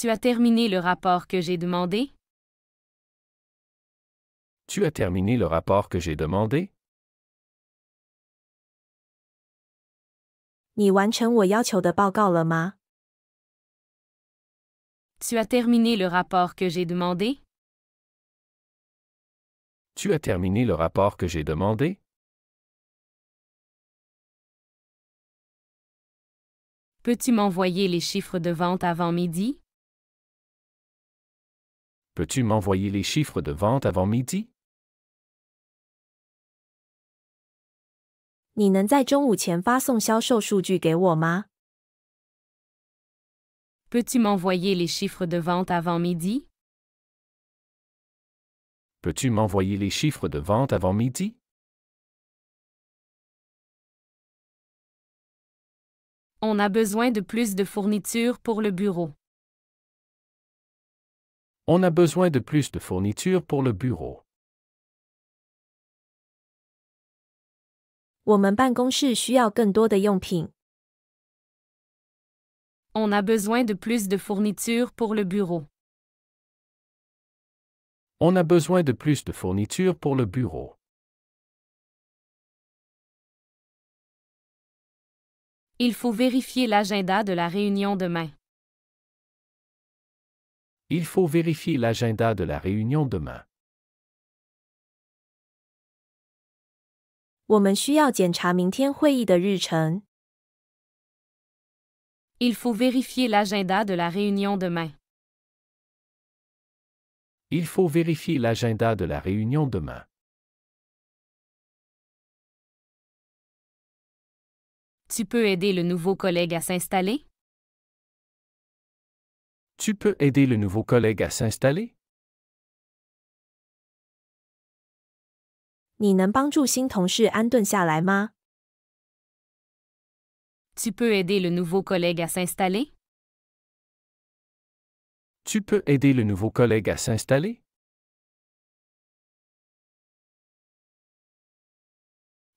Tu as terminé le rapport que j'ai demandé? Tu as terminé le rapport que j'ai demandé? 你完成我要求的报告了吗？ Tu as terminé le rapport que j'ai demandé? Tu as terminé le rapport que j'ai demandé? Peux-tu m'envoyer les chiffres de vente avant midi? Peux-tu m'envoyer les chiffres de vente avant midi? 你能在中午前发送销售数据给我吗？ Peux-tu m'envoyer les chiffres de vente avant midi? Peux-tu m'envoyer les chiffres de vente avant midi? On a besoin de plus de fournitures pour le bureau. On a besoin de plus de fournitures pour le bureau. 我们办公室需要更多的用品。 On a besoin de plus de fournitures pour le bureau. On a besoin de plus de fournitures pour le bureau. Il faut vérifier l'agenda de la réunion demain. Il faut vérifier l'agenda de la réunion demain. 我们需要检查明天会议的日程。 Il faut vérifier l'agenda de la réunion demain. Il faut vérifier l'agenda de la réunion demain. Tu peux aider le nouveau collègue à s'installer? Tu peux aider le nouveau collègue à s'installer? 你能帮助新同事安顿下来吗？ Tu peux aider le nouveau collègue à s'installer? Tu peux aider le nouveau collègue à s'installer?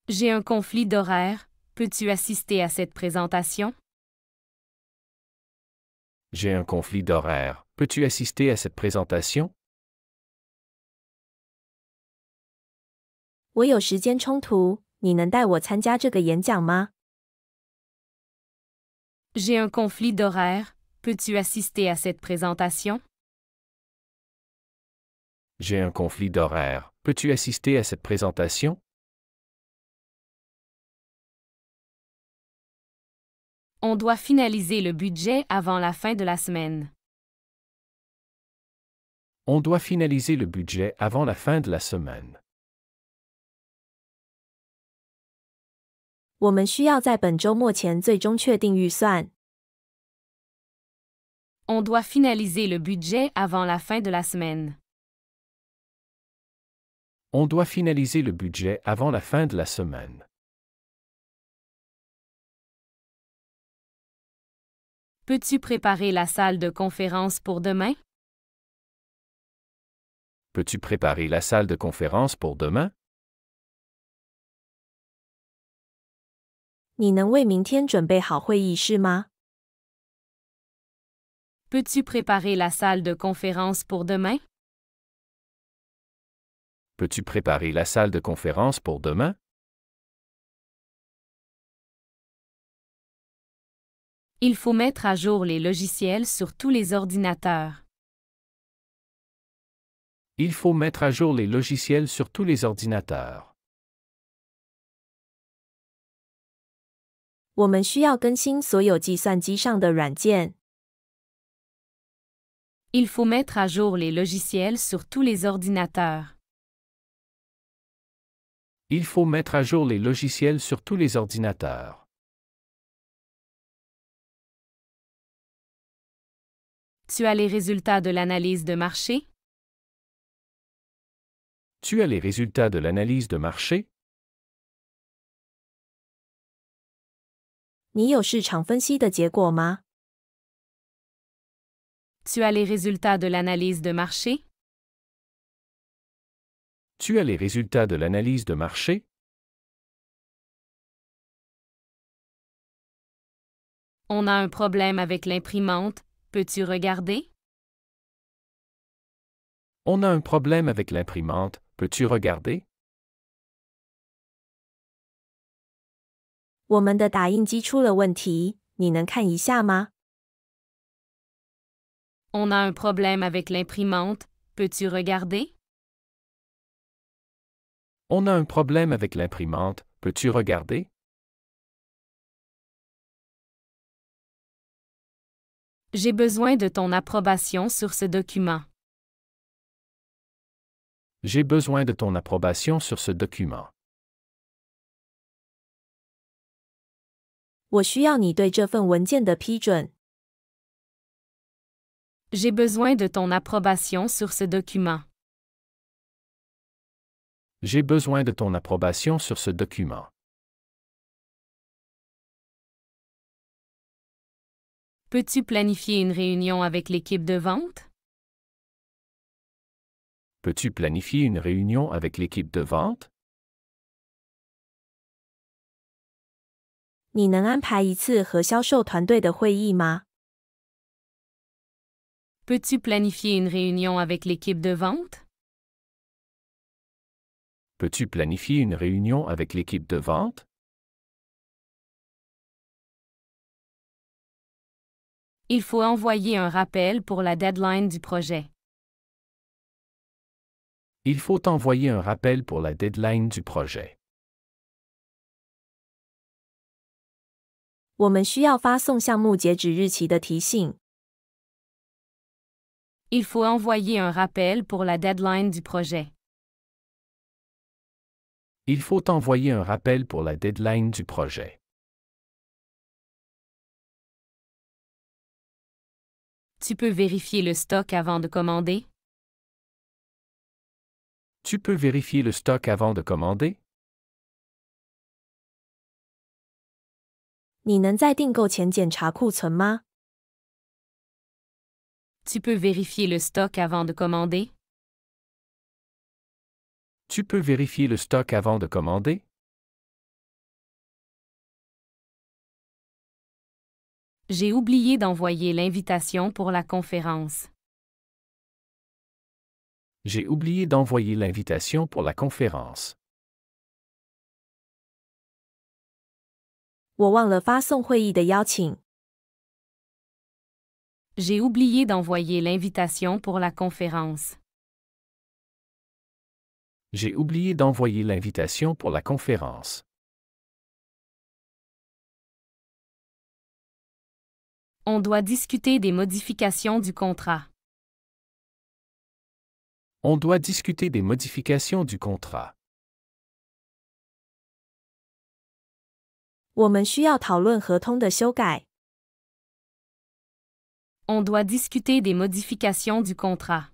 J'ai un conflit d'horaire. Peux-tu assister à cette présentation? J'ai un conflit d'horaire. Peux-tu assister à cette présentation? 我有时间冲突，你能带我参加这个演讲吗？ J'ai un conflit d'horaire. Peux-tu assister à cette présentation? J'ai un conflit d'horaire. Peux-tu assister à cette présentation? On doit finaliser le budget avant la fin de la semaine. On doit finaliser le budget avant la fin de la semaine. 我们需要在本周末前最终确定预算。 On doit finaliser le budget avant la fin de la semaine. On doit finaliser le budget avant la fin de la semaine. Peux-tu préparer la salle de conférence pour demain? Peux-tu préparer la salle de conférence pour demain? 你能为明天准备好会议室吗？ Peux-tu préparer la salle de conférence pour demain? Peux-tu préparer la salle de conférence pour demain? Il faut mettre à jour les logiciels sur tous les ordinateurs. Il faut mettre à jour les logiciels sur tous les ordinateurs. 我们需要更新所有计算机上的软件。 Il faut mettre à jour les logiciels sur tous les ordinateurs. Il faut mettre à jour les logiciels sur tous les ordinateurs. Tu as les résultats de l'analyse de marché? Tu as les résultats de l'analyse de marché? 你有市场分析的结果吗？ Tu as les résultats de l'analyse de marché? Tu as les résultats de l'analyse de marché? On a un problème avec l'imprimante. Peux-tu regarder? On a un problème avec l'imprimante, peux-tu regarder? 我们的打印机出了问题，你能看一下吗？ On a un problème avec l'imprimante, peux-tu regarder? On a un problème avec l'imprimante, peux-tu regarder? J'ai besoin de ton approbation sur ce document. J'ai besoin de ton approbation sur ce document. 我需要你对这份文件的批准。 J'ai besoin de ton approbation sur ce document. J'ai besoin de ton approbation sur ce document. Peux-tu planifier une réunion avec l'équipe de vente? Peux-tu planifier une réunion avec l'équipe de vente? 你能安排一次和销售团队的会议吗？ Peux-tu planifier une réunion avec l'équipe de vente? Peux-tu planifier une réunion avec l'équipe de vente? Il faut envoyer un rappel pour la deadline du projet. Il faut envoyer un rappel pour la deadline du projet. 我们需要发送项目截止日期的提醒。 Il faut envoyer un rappel pour la deadline du projet. Il faut envoyer un rappel pour la deadline du projet. Tu peux vérifier le stock avant de commander? Tu peux vérifier le stock avant de commander? 你能在订购前检查库存吗？ Tu peux vérifier le stock avant de commander? Tu peux vérifier le stock avant de commander? J'ai oublié d'envoyer l'invitation pour la conférence. J'ai oublié d'envoyer l'invitation pour la conférence. 我忘了发送会议的邀请。 J'ai oublié d'envoyer l'invitation pour la conférence. J'ai oublié d'envoyer l'invitation pour la conférence. On doit discuter des modifications du contrat. On doit discuter des modifications du contrat. 我们需要讨论合同的修改。 On doit discuter des modifications du contrat.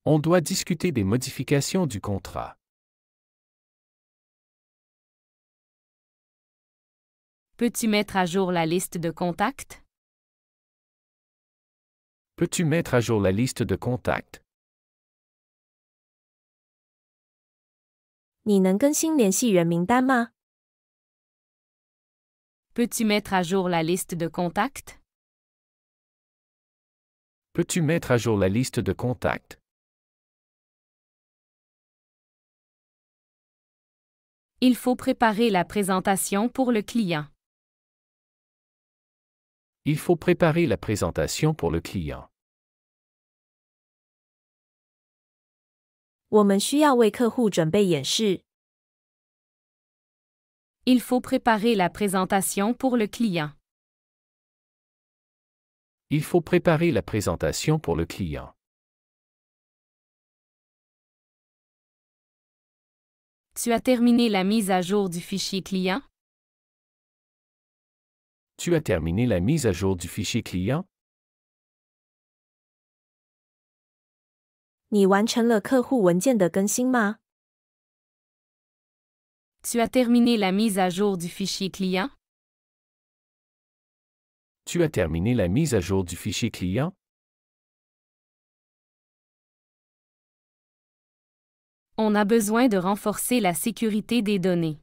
On doit discuter des modifications du contrat. Peux-tu mettre à jour la liste de contacts? Peux-tu mettre à jour la liste de contacts? 你能更新联系人名单吗？ Peux-tu mettre à jour la liste de contacts? Peux-tu mettre à jour la liste de contacts? Il faut préparer la présentation pour le client. Il faut préparer la présentation pour le client. 我们需要为客户准备演示。 Il faut préparer la présentation pour le client. Il faut préparer la présentation pour le client. Tu as terminé la mise à jour du fichier client? Tu as terminé la mise à jour du fichier client? 你完成了客户文件的更新吗？ Tu as terminé la mise à jour du fichier client? Tu as terminé la mise à jour du fichier client? On a besoin de renforcer la sécurité des données.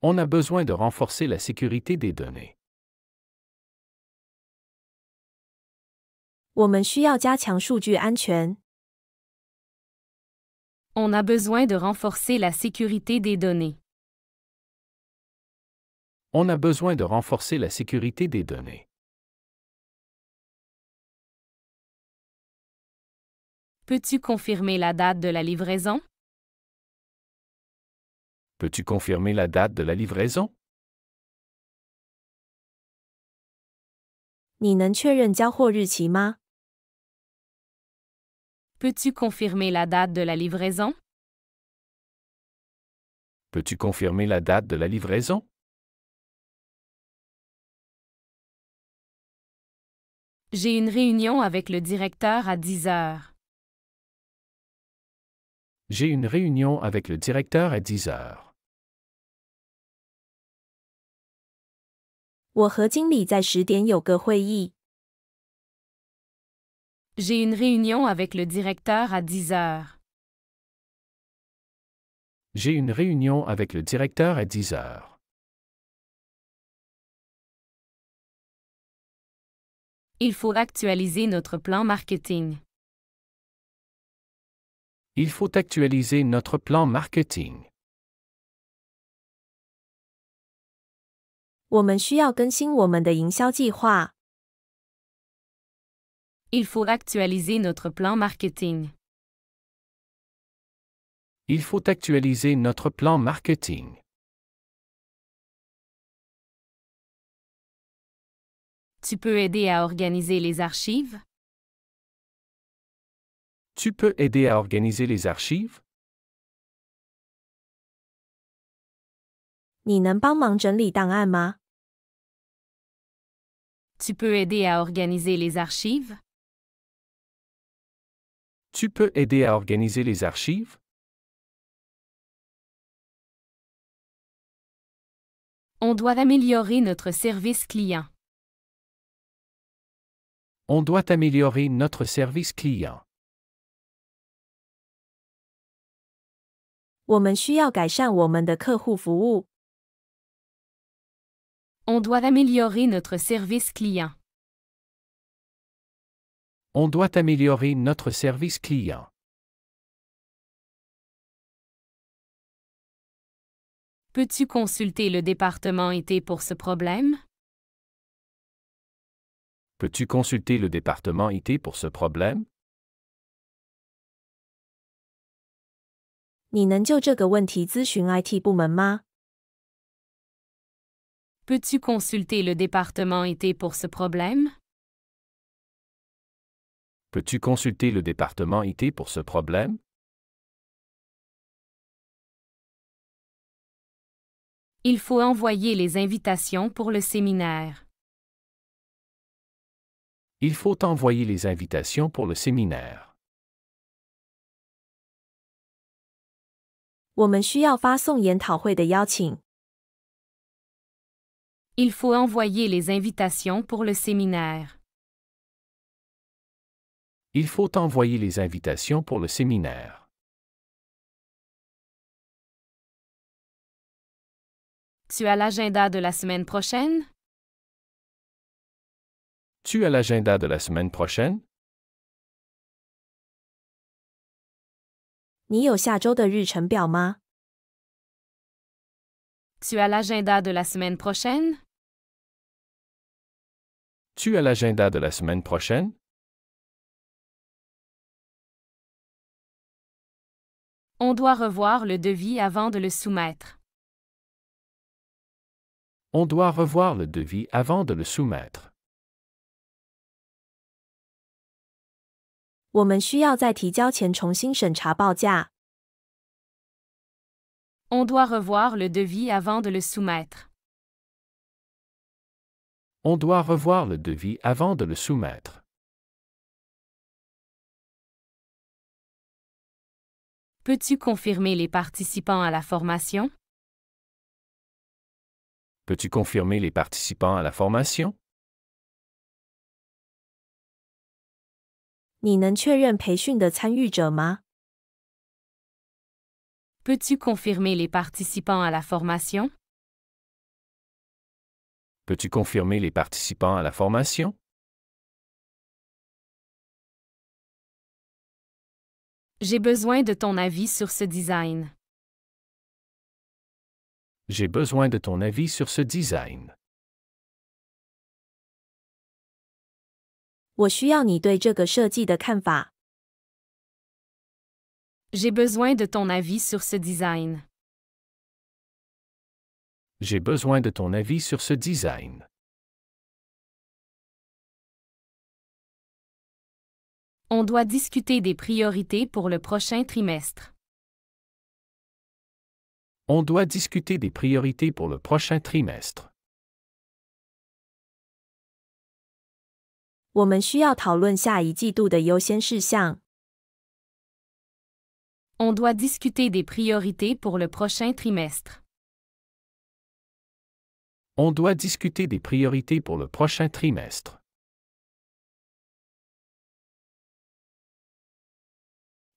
On a besoin de renforcer la sécurité des données. 我们需要加强数据安全。On a besoin de renforcer la sécurité des données. On a besoin de renforcer la sécurité des données. Peux-tu confirmer la date de la livraison? Peux-tu confirmer la date de la livraison? 你能确认交货日期吗？ Peux-tu confirmer la date de la livraison? Peux-tu confirmer la date de la livraison? J'ai une réunion avec le directeur à 10 heures. J'ai une réunion avec le directeur à 10 heures. 我和经理在10点有个会议。J'ai une réunion avec le directeur à 10 heures. J'ai une réunion avec le directeur à 10 heures. Il faut actualiser notre plan marketing. Il faut actualiser notre plan marketing. 我们需要更新我们的营销计划。Il faut actualiser notre plan marketing. Il faut actualiser notre plan marketing. Tu peux aider à organiser les archives? Tu peux aider à organiser les archives? 你能帮忙整理档案吗？ Tu peux aider à organiser les archives? Tu peux aider à organiser les archives? On doit améliorer notre service client. On doit améliorer notre service client. 我们需要改善我们的客户服务。On doit améliorer notre service client. On doit améliorer notre service client. Peux-tu consulter le département IT pour ce problème? Peux-tu consulter le département IT pour ce problème? 你能就这个问题咨询 IT 部门吗？ Peux-tu consulter le département IT pour ce problème? Peux-tu consulter le département IT pour ce problème? Il faut envoyer les invitations pour le séminaire. Il faut envoyer les invitations pour le séminaire. 我们需要发送研讨会的邀请。Il faut envoyer les invitations pour le séminaire. Il faut envoyer les invitations pour le séminaire. Tu as l'agenda de la semaine prochaine? Tu as l'agenda de la semaine prochaine? 你有下周的日程表吗？ Tu as l'agenda de la semaine prochaine? Tu as l'agenda de la semaine prochaine? On doit revoir le devis avant de le soumettre. On doit revoir le devis avant de le soumettre. 我们需要在提交前重新审查报价。On doit revoir le devis avant de le soumettre. On doit revoir le devis avant de le soumettre. Peux-tu confirmer les participants à la formation? Peux-tu confirmer les participants à la formation? 你能确认培训的参与者吗？ Peux-tu confirmer les participants à la formation? Peux-tu confirmer les participants à la formation? J'ai besoin de ton avis sur ce design. J'ai besoin de ton avis sur ce design. 我需要你对这个设计的看法。J'ai besoin de ton avis sur ce design. J'ai besoin de ton avis sur ce design. On doit discuter des priorités pour le prochain trimestre. On doit discuter des priorités pour le prochain trimestre. 我们需要讨论下一季度的优先事项。On doit discuter des priorités pour le prochain trimestre. On doit discuter des priorités pour le prochain trimestre.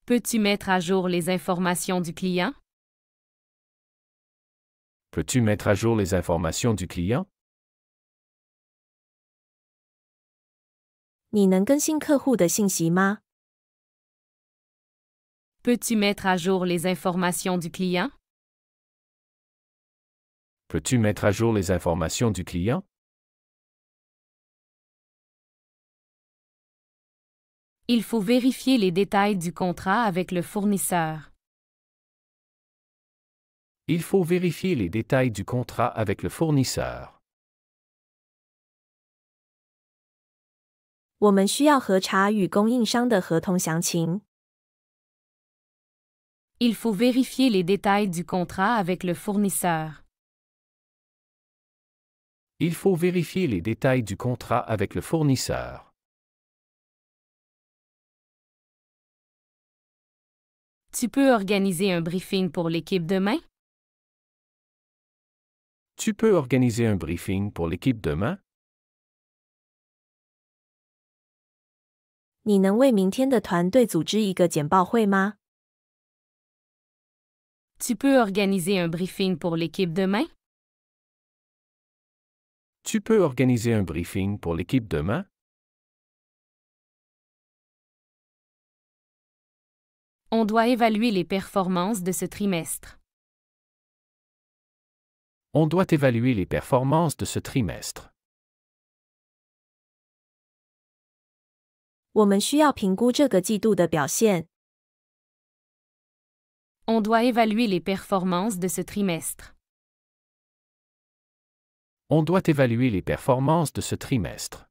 Peux-tu mettre à jour les informations du client? Peux-tu mettre à jour les informations du client? 你能更新客户的信息吗？ Peux-tu mettre à jour les informations du client? Peux-tu mettre à jour les informations du client? Il faut vérifier les détails du contrat avec le fournisseur. Il faut vérifier les détails du contrat avec le fournisseur. 我们需要核查与供应商的合同详情。Il faut vérifier les détails du contrat avec le fournisseur. Il faut vérifier les détails du contrat avec le fournisseur. Tu peux organiser un briefing pour l'équipe demain? Tu peux organiser un briefing pour l'équipe demain? 你能为明天的团队组织一个简报会吗？ Tu peux organiser un briefing pour l'équipe demain? Tu peux organiser un briefing pour l'équipe demain? On doit évaluer les performances de ce trimestre. On doit évaluer les performances de ce trimestre. 我们需要评估这个季度的表现。On doit évaluer les performances de ce trimestre. On doit évaluer les performances de ce trimestre.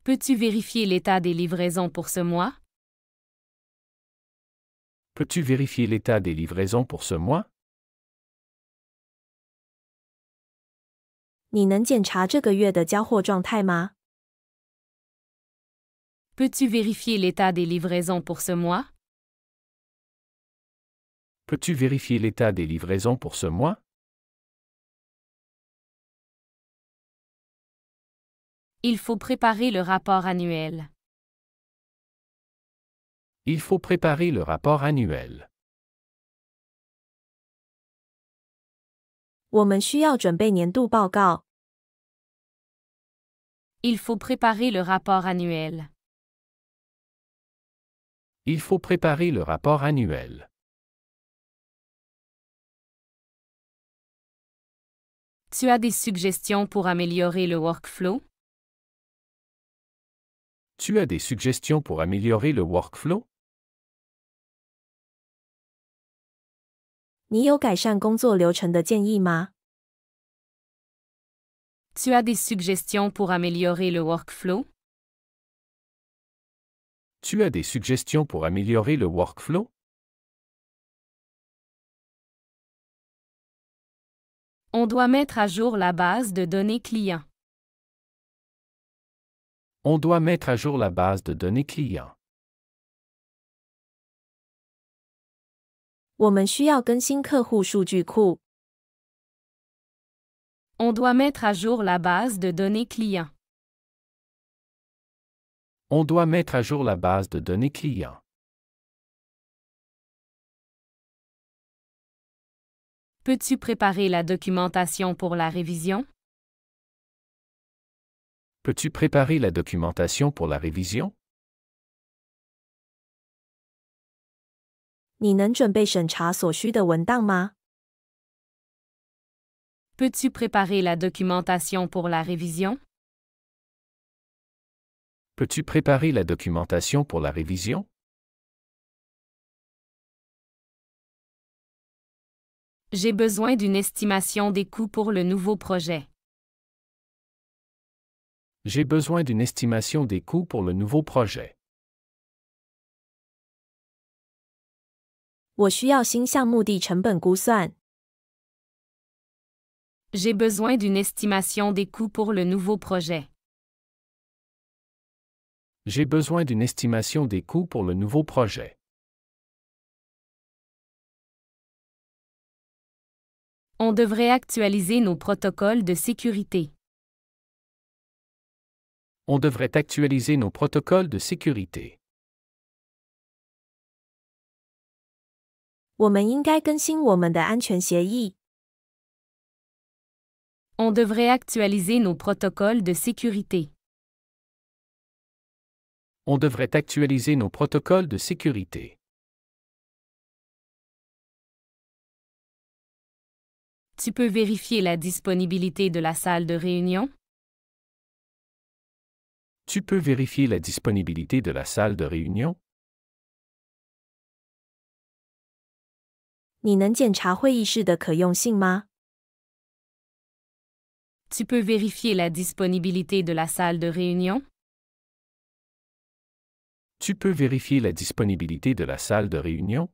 Peux-tu vérifier l'état des livraisons pour ce mois? Peux-tu vérifier l'état des livraisons pour ce mois? 你能检查这个月的交货状态吗？ Peux-tu vérifier l'état des livraisons pour ce mois? Peux-tu vérifier l'état des livraisons pour ce mois? Il faut préparer le rapport annuel. Il faut préparer le rapport annuel. 我们需要准备年度报告。Il faut préparer le rapport annuel. Il faut préparer le rapport annuel. Tu as des suggestions pour améliorer le workflow? Tu as des suggestions pour améliorer le workflow? 你有改善工作流程的建议吗？ Tu as des suggestions pour améliorer le workflow? Tu as des suggestions pour améliorer le workflow? On doit mettre à jour la base de données clients. On doit mettre à jour la base de données clients. 我们需要更新客户数据库。On doit mettre à jour la base de données clients. On doit mettre à jour la base de données clients. Peux-tu préparer la documentation pour la révision? Peux-tu préparer la documentation pour la révision? 你能准备审查所需的文档吗？ Peux-tu préparer la documentation pour la révision? Peux-tu préparer la documentation pour la révision? J'ai besoin d'une estimation des coûts pour le nouveau projet. J'ai besoin d'une estimation des coûts pour le nouveau projet. 我需要新项目的成本估算。 J'ai besoin d'une estimation des coûts pour le nouveau projet. J'ai besoin d'une estimation des coûts pour le nouveau projet. On devrait actualiser nos protocoles de sécurité. On devrait actualiser nos protocoles de sécurité. 我们应该更新我们的安全协议。 On devrait actualiser nos protocoles de sécurité. On devrait actualiser nos protocoles de sécurité. Tu peux vérifier la disponibilité de la salle de réunion? Tu peux vérifier la disponibilité de la salle de réunion? 你能检查会议室的可用性吗？ Tu peux vérifier la disponibilité de la salle de réunion? Tu peux vérifier la disponibilité de la salle de réunion?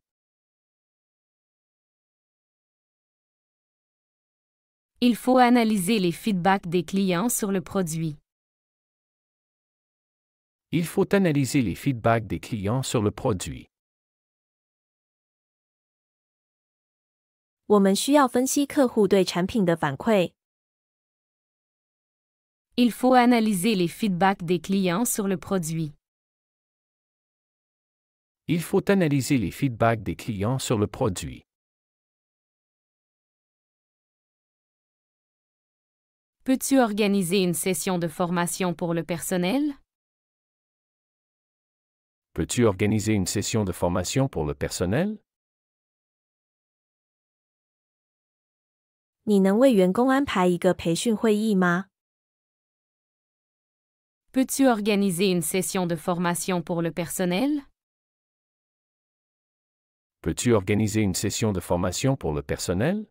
Il faut analyser les feedbacks des clients sur le produit. Il faut analyser les feedbacks des clients sur le produit. 我们需要分析客户对产品的反馈。 Il faut analyser les feedbacks des clients sur le produit. Il faut analyser les feedbacks des clients sur le produit. Peux-tu organiser une session de formation pour le personnel? Peux-tu organiser une session de formation pour le personnel? 你能为员工安排一个培训会议吗？ Peux-tu organiser une session de formation pour le personnel? Peux-tu organiser une session de formation pour le personnel?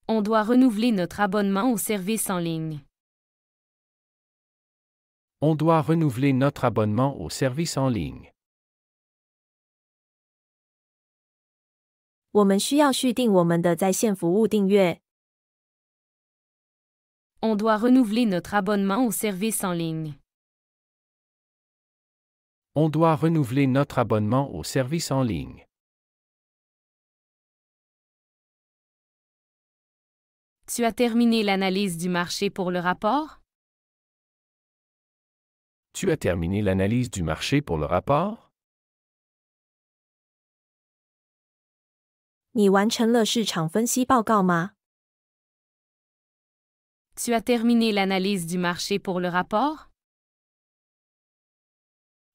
On doit renouveler notre abonnement au service en ligne. On doit renouveler notre abonnement au service en ligne. 我们需要续订我们的在线服务订阅。 On doit renouveler notre abonnement au service en ligne. On doit renouveler notre abonnement au service en ligne. Tu as terminé l'analyse du marché pour le rapport? Tu as terminé l'analyse du marché pour le rapport? 你完成了市场分析报告吗？ Tu as terminé l'analyse du marché pour le rapport?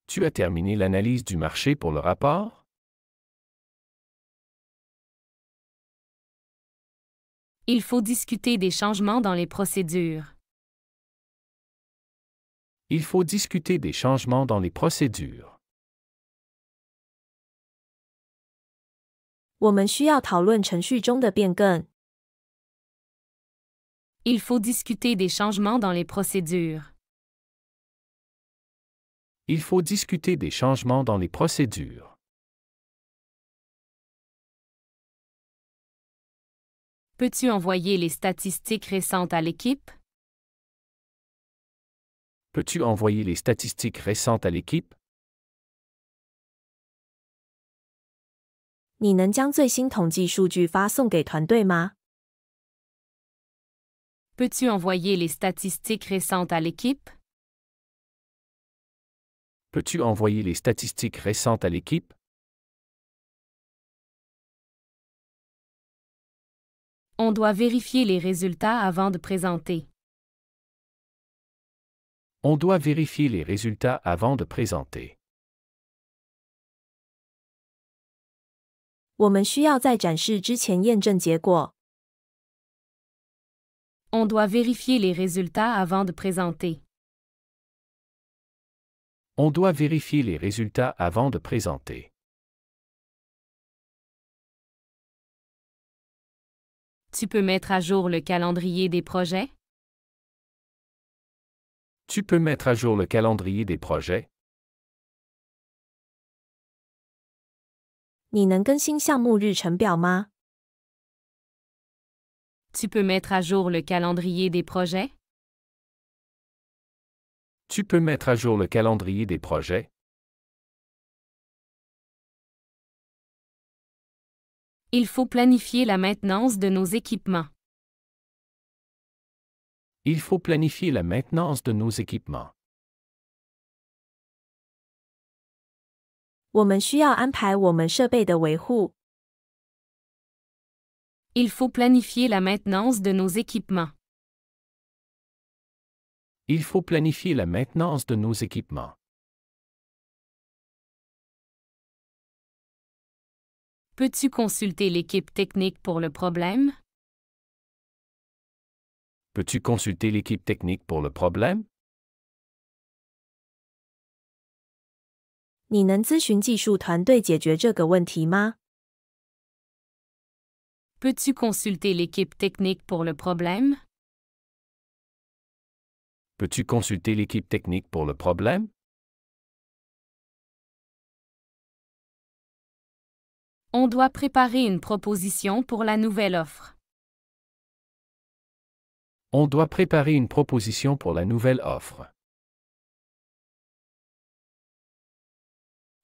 Tu as terminé l'analyse du marché pour le rapport? Il faut discuter des changements dans les procédures. Il faut discuter des changements dans les procédures. 我们需要讨论程序中的变更。 Il faut discuter des changements dans les procédures. Il faut discuter des changements dans les procédures. Peux-tu envoyer les statistiques récentes à l'équipe? Peux-tu envoyer les statistiques récentes à l'équipe? 你能将最新统计数据发送给团队吗？ Peux-tu envoyer les statistiques récentes à l'équipe? Peux-tu envoyer les statistiques récentes à l'équipe? 。On doit vérifier les résultats avant de présenter. On doit vérifier les résultats avant de présenter. 我们需要在展示之前验证结果。On doit vérifier les résultats avant de présenter. On doit vérifier les résultats avant de présenter. Tu peux mettre à jour le calendrier des projets? Tu peux mettre à jour le calendrier des projets? 你能更新项目日程表吗？ Tu peux mettre à jour le calendrier des projets? Tu peux mettre à jour le calendrier des projets? Il faut planifier la maintenance de nos équipements. Il faut planifier la maintenance de nos équipements. 我们需要安排我们设备的维护。 Il faut planifier la maintenance de nos équipements. Il faut planifier la maintenance de nos équipements. Peux-tu consulter l'équipe technique pour le problème? Peux-tu consulter l'équipe technique pour le problème? 你能咨询技术团队解决这个问题吗？ Peux-tu consulter l'équipe technique pour le problème? Peux-tu consulter l'équipe technique pour le problème? On doit préparer une proposition pour la nouvelle offre. On doit préparer une proposition pour la nouvelle offre.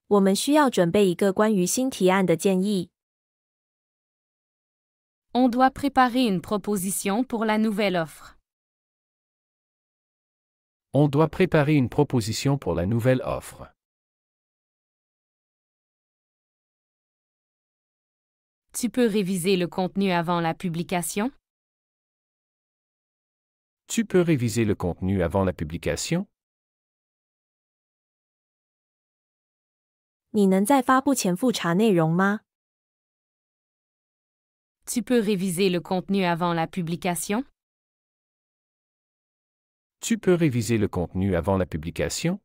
我们需要准备一个关于新提案的建议。 On doit préparer une proposition pour la nouvelle offre. On doit préparer une proposition pour la nouvelle offre. Tu peux réviser le contenu avant la publication? Tu peux réviser le contenu avant la publication? 你能在发布前复查内容吗？ Tu peux réviser le contenu avant la publication? Tu peux réviser le contenu avant la publication?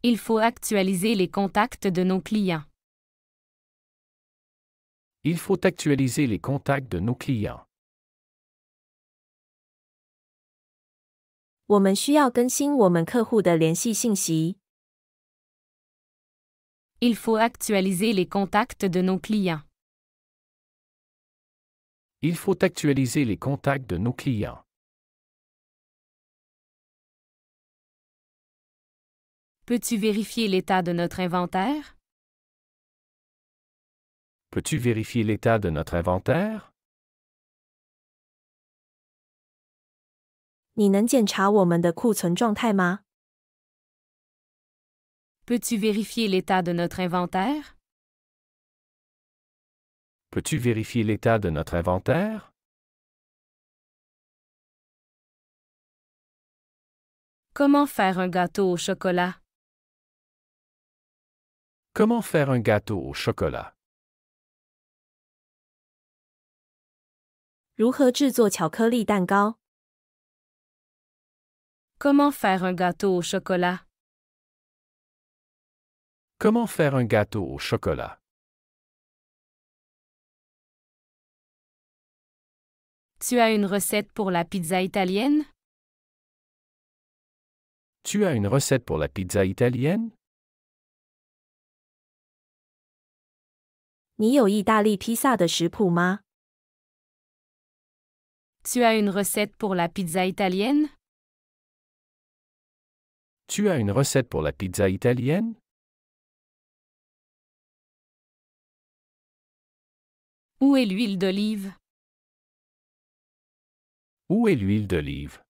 Il faut actualiser les contacts de nos clients. Il faut actualiser les contacts de nos clients. 我们需要更新我们客户的联系信息。 Il faut actualiser les contacts de nos clients. Il faut actualiser les contacts de nos clients. Peux-tu vérifier l'état de notre inventaire? Peux-tu vérifier l'état de notre inventaire? 你能检查我们的库存状态吗？ Peux-tu vérifier l'état de notre inventaire? Peux-tu vérifier l'état de notre inventaire? Comment faire un gâteau au chocolat? Comment faire un gâteau au chocolat? 如何制作巧克力蛋糕？ Comment faire un gâteau au chocolat? Comment faire un gâteau au chocolat? Tu as une recette pour la pizza italienne? Tu as une recette pour la pizza italienne? 你有意大利披萨的食谱吗？ Tu as une recette pour la pizza italienne? Tu as une recette pour la pizza italienne? Où est l'huile d'olive? Où est l'huile d'olive?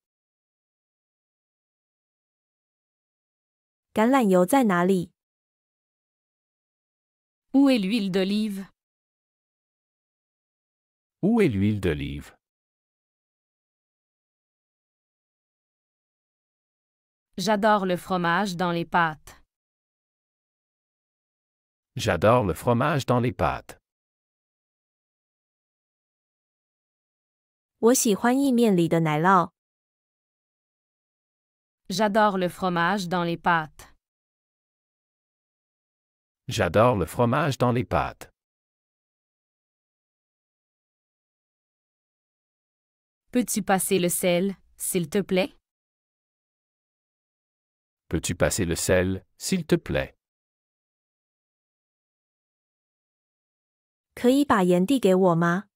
橄榄油在哪里？ Où est l'huile d'olive? Où est l'huile d'olive? J'adore le fromage dans les pâtes. J'adore le fromage dans les pâtes. 我喜欢意面里的奶酪。J'adore le fromage dans les pâtes. J'adore le fromage dans les pâtes. Peux-tu passer le sel, s'il te plaît? Peux-tu passer le sel, s'il te plaît? 可以把盐递给我吗？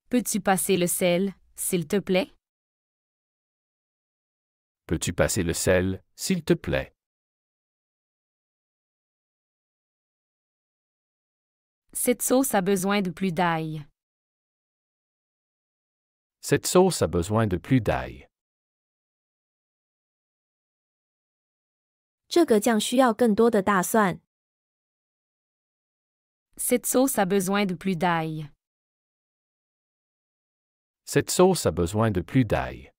Peux-tu passer le sel, s'il te plaît? Peux-tu passer le sel, s'il te plaît? Cette sauce a besoin de plus d'ail. Cette sauce a besoin de plus d'ail. 这个酱需要更多的大蒜。 Cette sauce a besoin de plus d'ail. Cette sauce a besoin de plus d'ail.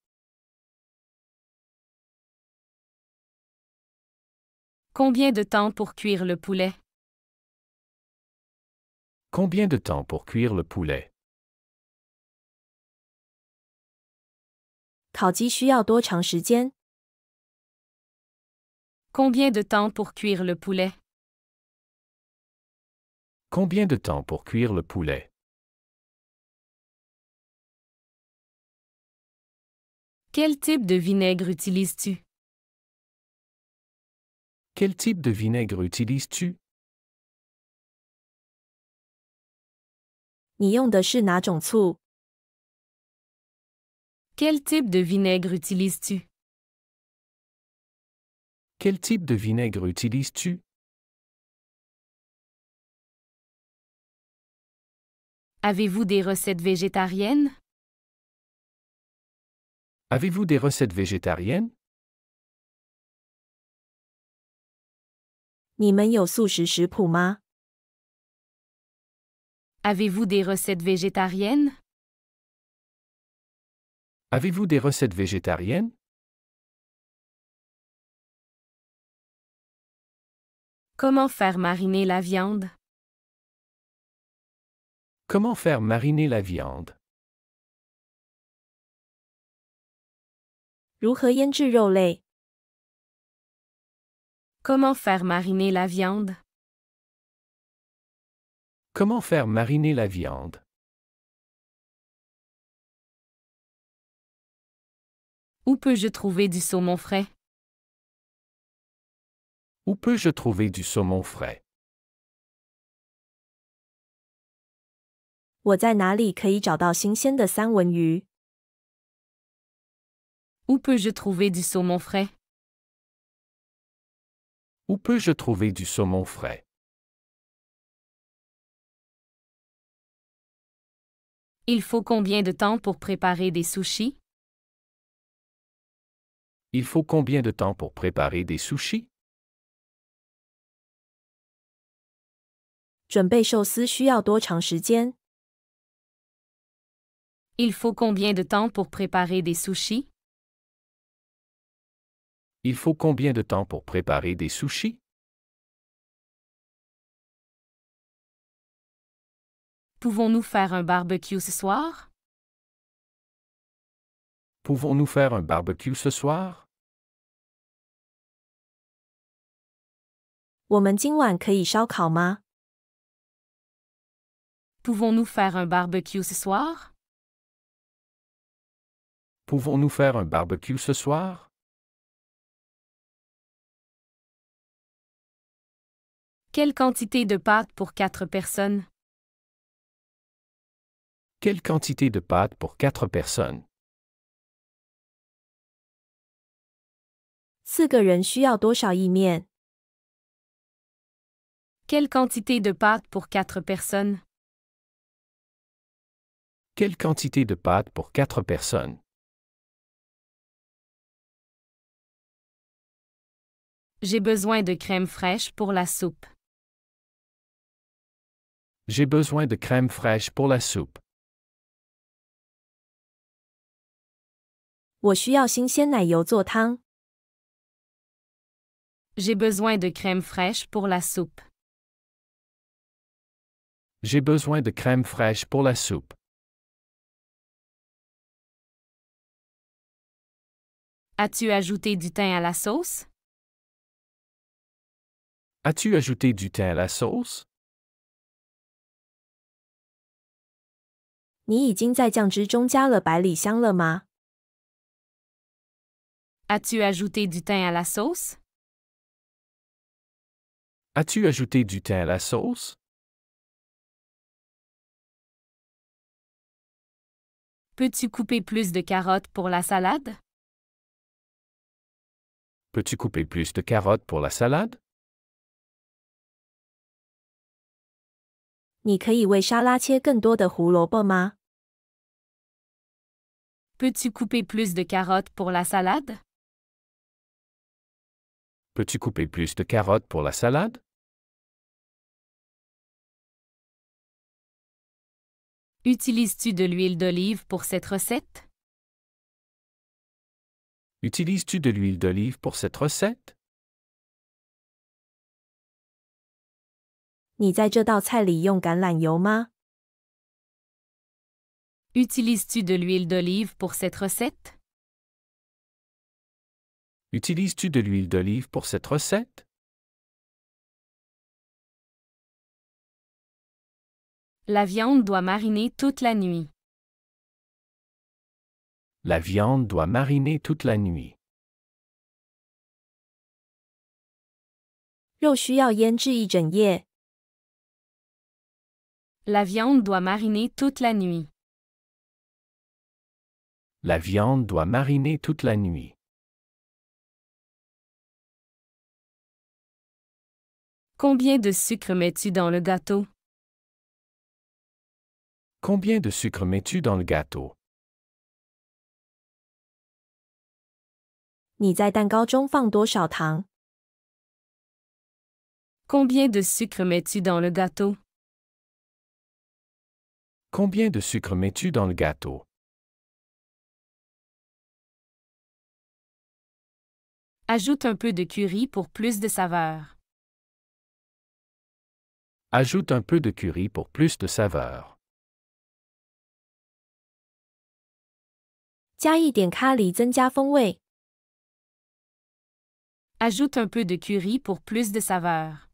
Combien de temps pour cuire le poulet? Combien de temps pour cuire le poulet? 烤鸡需要多长时间？ Combien de temps pour cuire le poulet? Combien de temps pour cuire le poulet? Quel type de vinaigre utilises-tu? Quel type de vinaigre utilises-tu? 你用的是哪种醋？ Quel type de vinaigre utilises-tu? Quel type de vinaigre utilises-tu? Avez-vous des recettes végétariennes? Avez-vous des recettes végétariennes? 你们有素食食谱吗？ Avez-vous des recettes végétariennes? Avez-vous des recettes végétariennes? Comment faire mariner la viande? Comment faire mariner la viande? 如何腌制肉类？ Comment faire mariner la viande? Comment faire mariner la viande? Où peux-je trouver du saumon frais? Où peux-je trouver du saumon frais? 我在哪里可以找到新鲜的三文鱼？ Où peux-je trouver du saumon frais? Où peux-je trouver du saumon frais? Il faut combien de temps pour préparer des sushis? Il faut combien de temps pour préparer des sushis? 准备寿司需要多长时间？ Il faut combien de temps pour préparer des sushis? Il faut combien de temps pour préparer des sushis? Pouvons-nous faire un barbecue ce soir? Pouvons-nous faire un barbecue ce soir? 我们今晚可以烧烤吗？ Pouvons-nous faire un barbecue ce soir? Pouvons-nous faire un barbecue ce soir? Quelle quantité de pâtes pour 4 personnes? Quelle quantité de pâtes pour 4 personnes? 4个人需要多少意面？ Quelle quantité de pâtes pour 4 personnes? Quelle quantité de pâtes pour 4 personnes? J'ai besoin de crème fraîche pour la soupe. J'ai besoin de crème fraîche pour la soupe. 我需要新鲜奶油做汤。J'ai besoin de crème fraîche pour la soupe. J'ai besoin de crème fraîche pour la soupe. As-tu ajouté du thym à la sauce? As-tu ajouté du thym à la sauce? 你已经在酱汁中加了百里香了吗？ As-tu ajouté du thym à la sauce? As-tu ajouté du thym à la sauce? Peux-tu couper plus de carottes pour la salade? Peux-tu couper plus de carottes pour la salade? 你可以为沙拉切更多的胡萝卜吗？ Peux-tu couper plus de carottes pour la salade? Peux-tu couper plus de carottes pour la salade? Utilises-tu de l'huile d'olive pour cette recette? Utilises-tu de l'huile d'olive pour cette recette? 你在这道菜里用橄榄油吗？ Utilises-tu de l'huile d'olive pour cette recette? Utilises-tu de l'huile d'olive pour cette recette? La viande doit mariner toute la nuit. La viande doit mariner toute la nuit. 肉需要腌制一整夜。 La viande doit mariner toute la nuit. La viande doit mariner toute la nuit. Combien de sucre mets-tu dans le gâteau? Combien de sucre mets-tu dans le gâteau? 你在蛋糕中放多少糖？ Combien de sucre mets-tu dans le gâteau? Combien de sucre mets-tu dans le gâteau? Ajoute un peu de curry pour plus de saveur. Ajoute un peu de curry pour plus de saveur. 加一点咖喱增加风味。 Ajoute un peu de curry pour plus de saveur.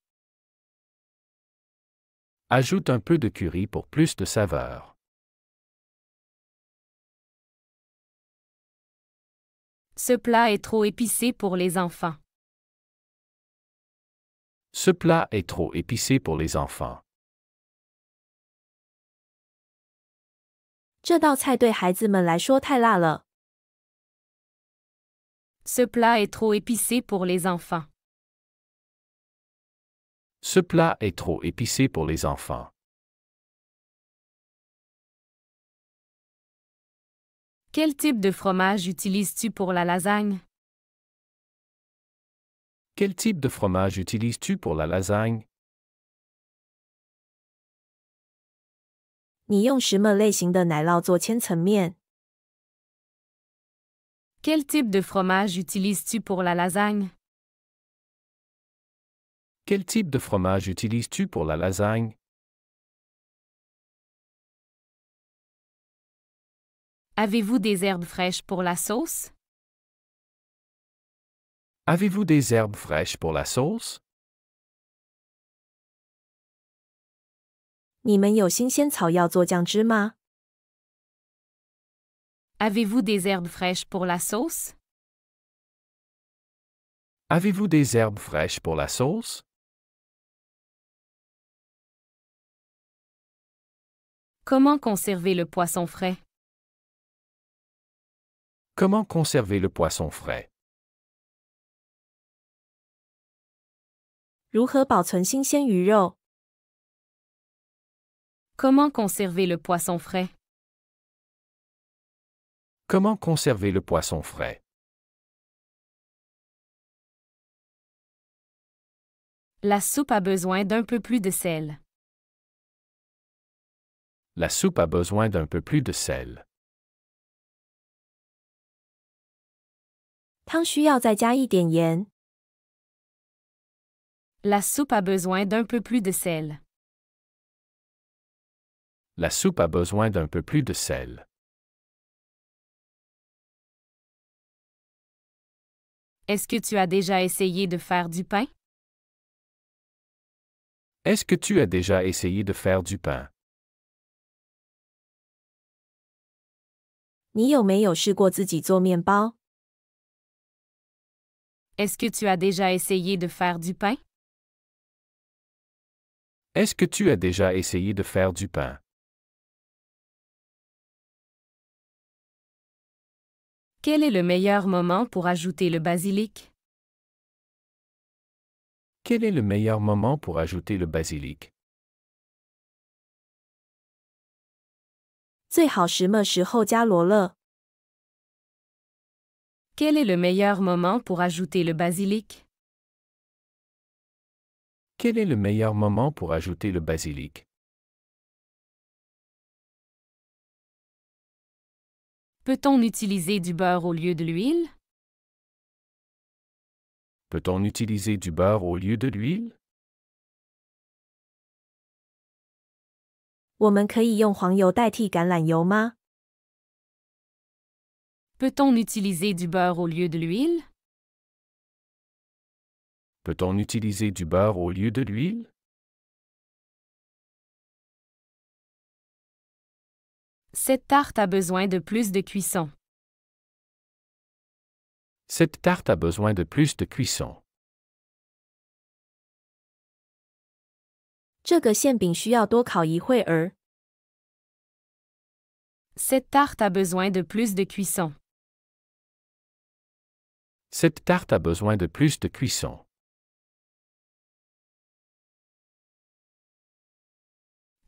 Ajoute un peu de curry pour plus de saveur. Ce plat est trop épicé pour les enfants. Ce plat est trop épicé pour les enfants. 这道菜对孩子们来说太辣了。 Ce plat est trop épicé pour les enfants. Ce plat est trop épicé pour les enfants. Quel type de fromage utilises-tu pour la lasagne? Quel type de fromage utilises-tu pour la lasagne? 你用什么类型的奶酪做千层面？ Quel type de fromage utilises-tu pour la lasagne? Quel type de fromage utilises-tu pour la lasagne? Avez-vous des herbes fraîches pour la sauce? Avez-vous des herbes fraîches pour la sauce? 你们有新鲜草药做酱汁吗？ Avez-vous des herbes fraîches pour la sauce? Avez-vous des herbes fraîches pour la sauce? Comment conserver le poisson frais? Comment conserver le poisson frais? 如何保存新鲜鱼肉？ Comment conserver le poisson frais? Comment conserver le poisson frais? La soupe a besoin d'un peu plus de sel. La soupe a besoin d'un peu plus de sel. 汤需要再加一点盐。 La soupe a besoin d'un peu plus de sel. La soupe a besoin d'un peu plus de sel. Est-ce que tu as déjà essayé de faire du pain? Est-ce que tu as déjà essayé de faire du pain? 你有没有试过自己做面包？ Est-ce que tu as déjà essayé de faire du pain? Est-ce que tu as déjà essayé de faire du pain? Quel est le meilleur moment pour ajouter le basilic? Quel est le meilleur moment pour ajouter le basilic? 最好什么时候加罗勒？ Quel est le meilleur moment pour ajouter le basilic? Quel est le meilleur moment pour ajouter le basilic? Peut-on utiliser du beurre au lieu de l'huile? Peut-on utiliser du beurre au lieu de l'huile? 我们可以用黄油代替橄榄油吗？ Peut-on utiliser du beurre au lieu de l'huile? Peut-on utiliser du beurre au lieu de l'huile? Cette tarte a besoin de plus de cuisson. Cette tarte a besoin de plus de cuisson. 这个馅饼需要多烤一会儿。 Cette tarte a besoin de plus de cuisson. Cette tarte a besoin de plus de cuisson.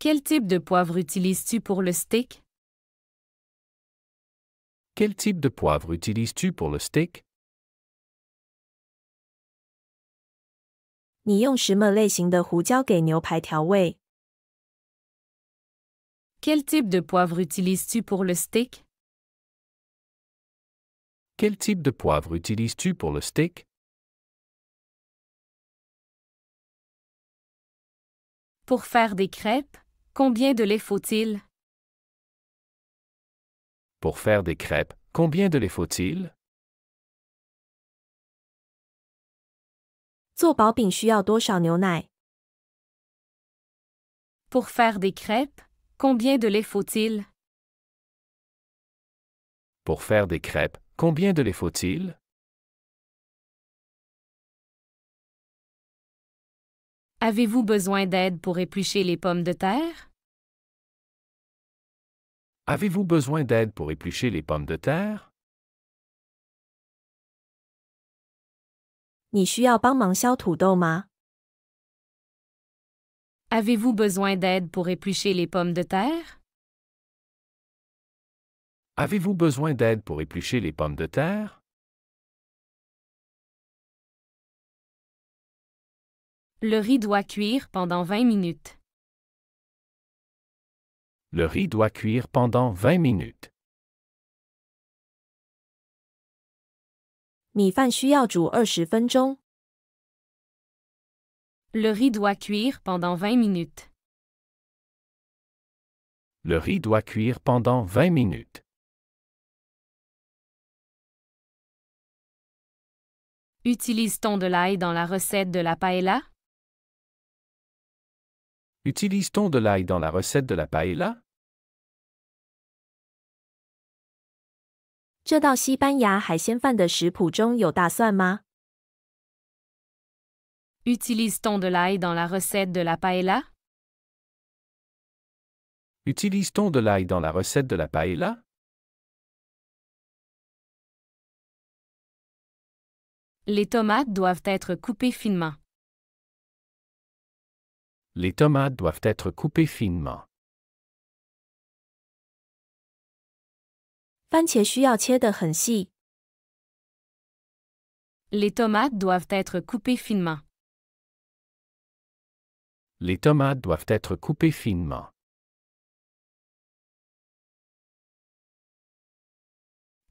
Quel type de poivre utilises-tu pour le steak? Quel type de poivre utilises-tu pour le steak? 你用什么类型的胡椒给牛排调味？ Quel type de poivre utilises-tu pour le steak? Quel type de poivre utilises-tu pour le steak? Pour faire des crêpes, combien de lait faut-il? Pour faire des crêpes, combien de lait faut-il? 做薄饼需要多少牛奶？ Pour faire des crêpes, combien de lait faut-il? Pour faire des crêpes, combien de lait faut-il? Avez-vous besoin d'aide pour éplucher les pommes de terre? Avez-vous besoin d'aide pour éplucher les pommes de terre? 你需要帮忙削土豆吗？ Avez-vous besoin d'aide pour éplucher les pommes de terre? Avez-vous besoin d'aide pour éplucher les pommes de terre? Le riz doit cuire pendant 20 minutes. Le riz doit cuire pendant 20 minutes. 米饭需要煮20分钟。 Le riz doit cuire pendant 20 minutes. Le riz doit cuire pendant 20 minutes. Utilise-t-on de l'ail dans la recette de la paella? Utilise-t-on de l'ail dans la recette de la paella? 这道西班牙海鲜饭的食谱中有大蒜吗？ Utilise-t-on de l'ail dans la recette de la paella? Utilise-t-on de l'ail dans la recette de la paella? Les tomates doivent être coupées finement. Les tomates doivent être coupées finement. 番茄需要切得很细。 Les tomates doivent être coupées finement. Les tomates doivent être coupées finement.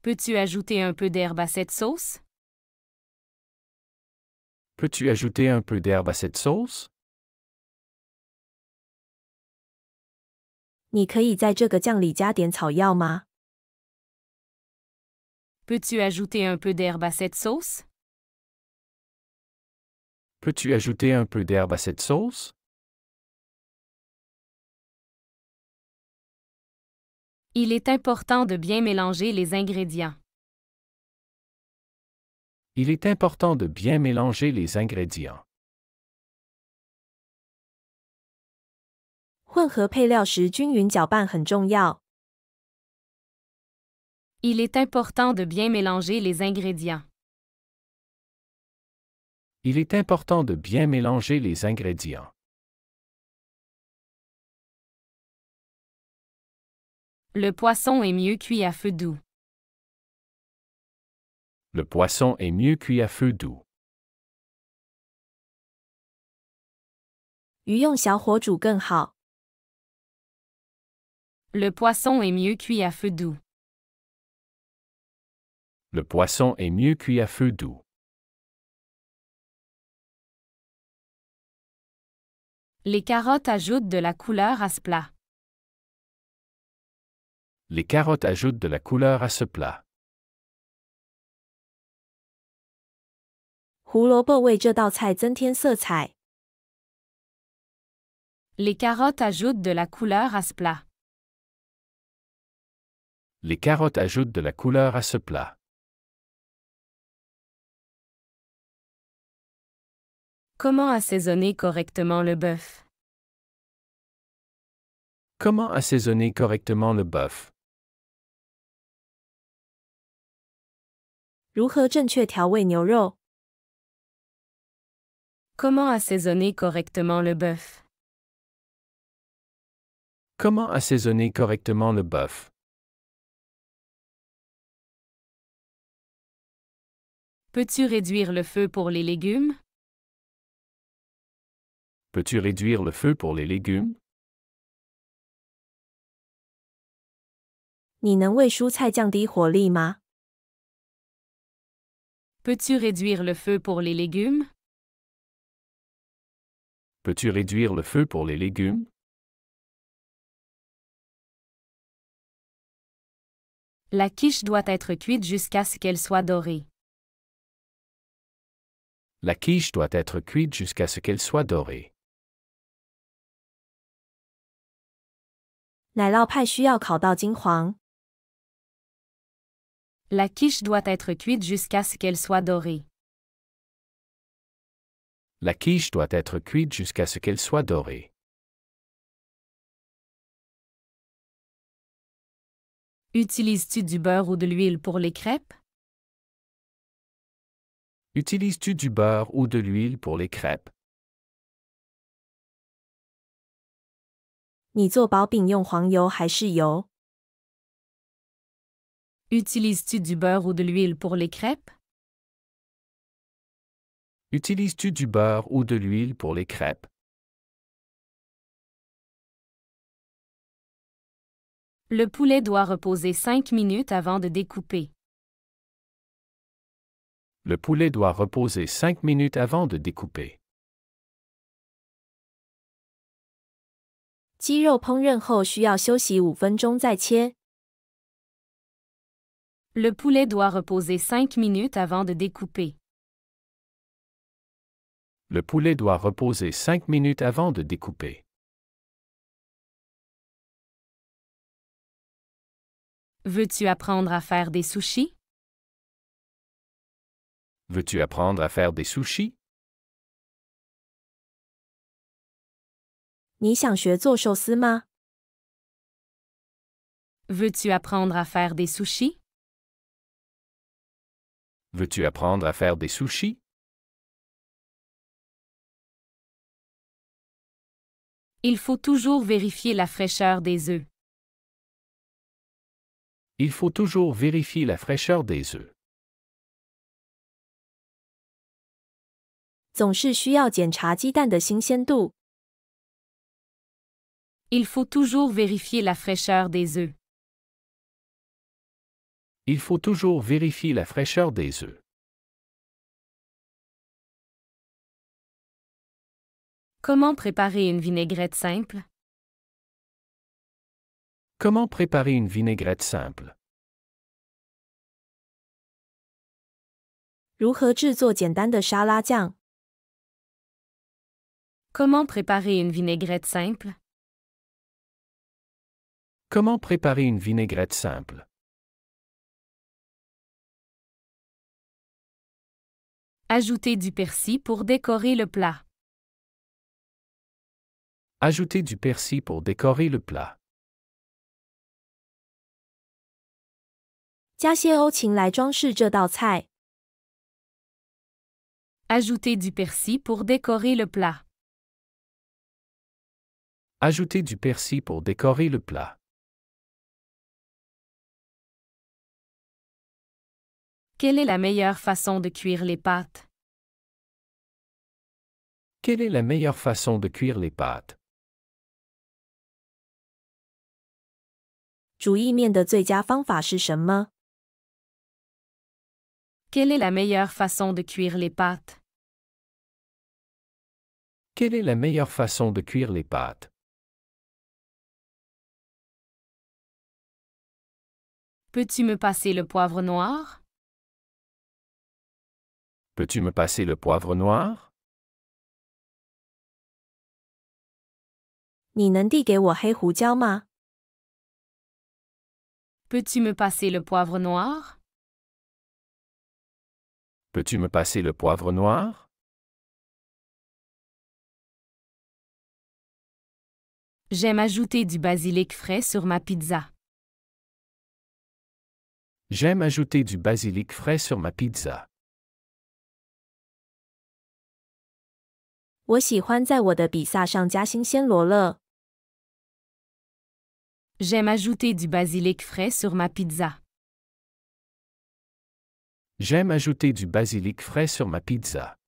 Peux-tu ajouter un peu d'herbe à cette sauce? Peux-tu ajouter un peu d'herbe à cette sauce? 你可以在这个酱里加点草药吗？ Peux-tu ajouter un peu d'herbe à cette sauce? Peux-tu ajouter un peu d'herbe à cette sauce? Il est important de bien mélanger les ingrédients. Il est important de bien mélanger les ingrédients. 混合配料时均匀搅拌很重要。 Il est important de bien mélanger les ingrédients. Il est important de bien mélanger les ingrédients. Le poisson est mieux cuit à feu doux. Le poisson est mieux cuit à feu doux. 鱼用小火煮更好。 Le poisson est mieux cuit à feu doux. Le poisson est mieux cuit à feu doux. Les carottes ajoutent de la couleur à ce plat. Les carottes ajoutent de la couleur à ce plat. 胡萝卜为这道菜增添色彩。 Les carottes ajoutent de la couleur à ce plat. Les carottes ajoutent de la couleur à ce plat. Comment assaisonner correctement le bœuf? Comment assaisonner correctement le bœuf? 如何正确调味牛肉？ Comment assaisonner correctement le bœuf? Comment assaisonner correctement le bœuf? Peux-tu réduire le feu pour les légumes? Peux-tu réduire le feu pour les légumes? 你能为蔬菜降低火力吗？ Peux-tu réduire le feu pour les légumes? Peux-tu réduire le feu pour les légumes? La quiche doit être cuite jusqu'à ce qu'elle soit dorée. La quiche doit être cuite jusqu'à ce qu'elle soit dorée. 奶酪派需要烤到金黄。 La quiche doit être cuite jusqu'à ce qu'elle soit dorée. La quiche doit être cuite jusqu'à ce qu'elle soit dorée. Utilises-tu du beurre ou de l'huile pour les crêpes? Utilises-tu du beurre ou de l'huile pour les crêpes? 你做薄饼用黄油还是油？ Utilises-tu du beurre ou de l'huile pour les crêpes? Utilises-tu du beurre ou de l'huile pour les crêpes? Le poulet doit reposer 5 minutes avant de découper. Le poulet doit reposer 5 minutes avant de découper. 鸡肉烹饪后需要休息5分钟再切。 Le poulet doit reposer 5 minutes avant de découper. Le poulet doit reposer 5 minutes avant de découper. Veux-tu apprendre à faire des sushis? Veux-tu apprendre à faire des sushis? 你想学做寿司吗？ Veux-tu apprendre à faire des sushis? Veux-tu apprendre à faire des sushis? Il faut toujours vérifier la fraîcheur des œufs. Il faut toujours vérifier la fraîcheur des œufs. 总是需要检查鸡蛋的新鲜度。 Il faut toujours vérifier la fraîcheur des œufs. Il faut toujours vérifier la fraîcheur des œufs. Comment préparer une vinaigrette simple? Comment préparer une vinaigrette simple? 如何制作简单的沙拉酱？ Comment préparer une vinaigrette simple? Comment préparer une vinaigrette simple? Ajouter du persil pour décorer le plat. Ajoutez du persil pour décorer le plat. 加些欧芹来装饰这道菜。 Ajouter du persil pour décorer le plat. Ajoutez du persil pour décorer le plat. Quelle est la meilleure façon de cuire les pâtes? Quelle est la meilleure façon de cuire les pâtes? 煮意面的最佳方法是什么？ Quelle est la meilleure façon de cuire les pâtes? Quelle est la meilleure façon de cuire les pâtes? Peux-tu me passer le poivre noir? Peux-tu me passer le poivre noir? 你能递给我黑胡椒吗？ Peux-tu me passer le poivre noir? Peux-tu me passer le poivre noir? J'aime ajouter du basilic frais sur ma pizza. J'aime ajouter du basilic frais sur ma pizza. 我喜欢在我的比萨上加新鲜罗勒。 J'aime ajouter du basilic frais sur ma pizza. J'aime ajouter du basilic frais sur ma pizza.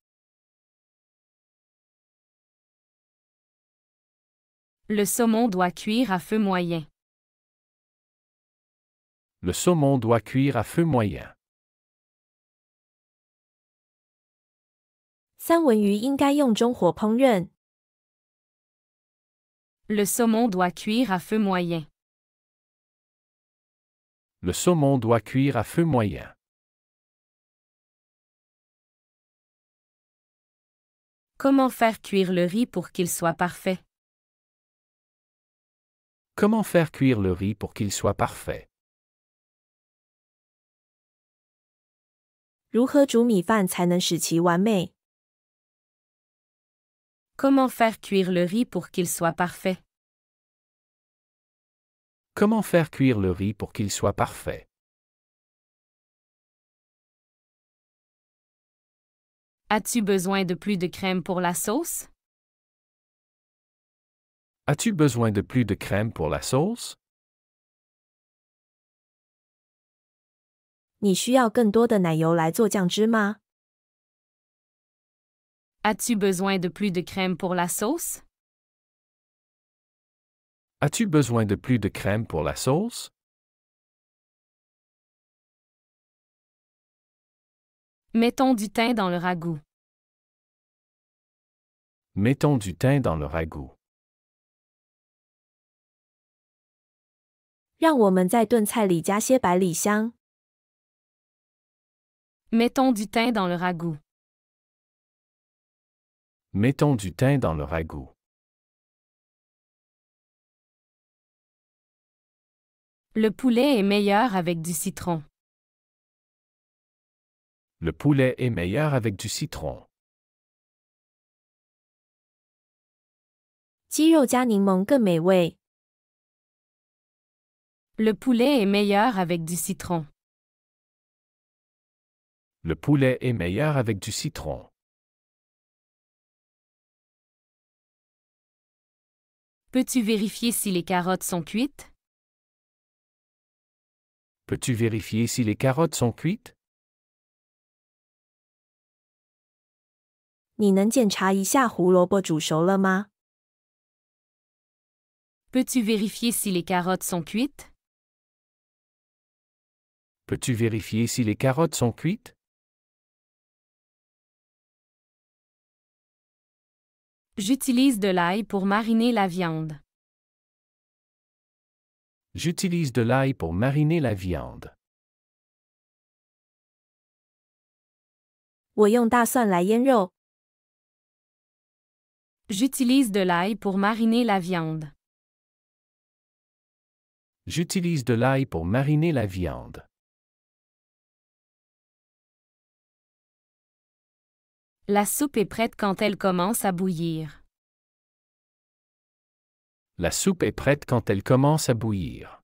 Le saumon doit cuire à feu moyen. Le saumon doit cuire à feu moyen. 三文鱼应该用中火烹饪。 Le saumon doit cuire à feu moyen. Le saumon doit cuire à feu moyen. Comment faire cuire le riz pour qu'il soit parfait? Comment faire cuire le riz pour qu'il soit parfait? 如何煮米饭才能使其完美？ Comment faire cuire le riz pour qu'il soit parfait? Comment faire cuire le riz pour qu'il soit parfait? As-tu besoin de plus de crème pour la sauce? As-tu besoin de plus de crème pour la sauce? 你需要更多的奶油来做酱汁吗？ As-tu besoin de plus de crème pour la sauce? As-tu besoin de plus de crème pour la sauce? Mettons du thym dans le ragoût. Mettons du thym dans le ragoût. 让我们在炖菜里加些百里香。 Mettons du thym dans le ragoût. Mettons du thym dans le ragoût. Le poulet est meilleur avec du citron. Le poulet est meilleur avec du citron. 鸡肉加柠檬更美味。 Le poulet est meilleur avec du citron. Le poulet est meilleur avec du citron. Peux-tu vérifier si les carottes sont cuites? Peux-tu vérifier si les carottes sont cuites? 你能检查一下胡萝卜煮熟了吗？ Peux-tu vérifier si les carottes sont cuites? Peux-tu vérifier si les carottes sont cuites? J'utilise de l'ail pour mariner la viande. J'utilise de l'ail pour mariner la viande. 我用大蒜来腌肉。 J'utilise de l'ail pour mariner la viande. J'utilise de l'ail pour mariner la viande. La soupe est prête quand elle commence à bouillir. La soupe est prête quand elle commence à bouillir.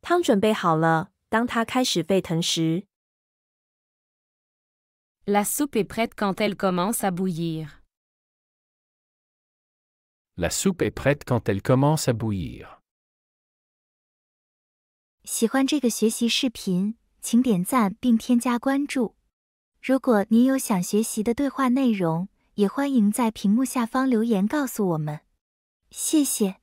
汤准备好了，当它开始沸腾时。 La soupe est prête quand elle commence à bouillir. La soupe est prête quand elle commence à bouillir. 喜欢这个学习视频，请点赞并添加关注。如果您有想学习的对话内容，也欢迎在屏幕下方留言告诉我们。谢谢。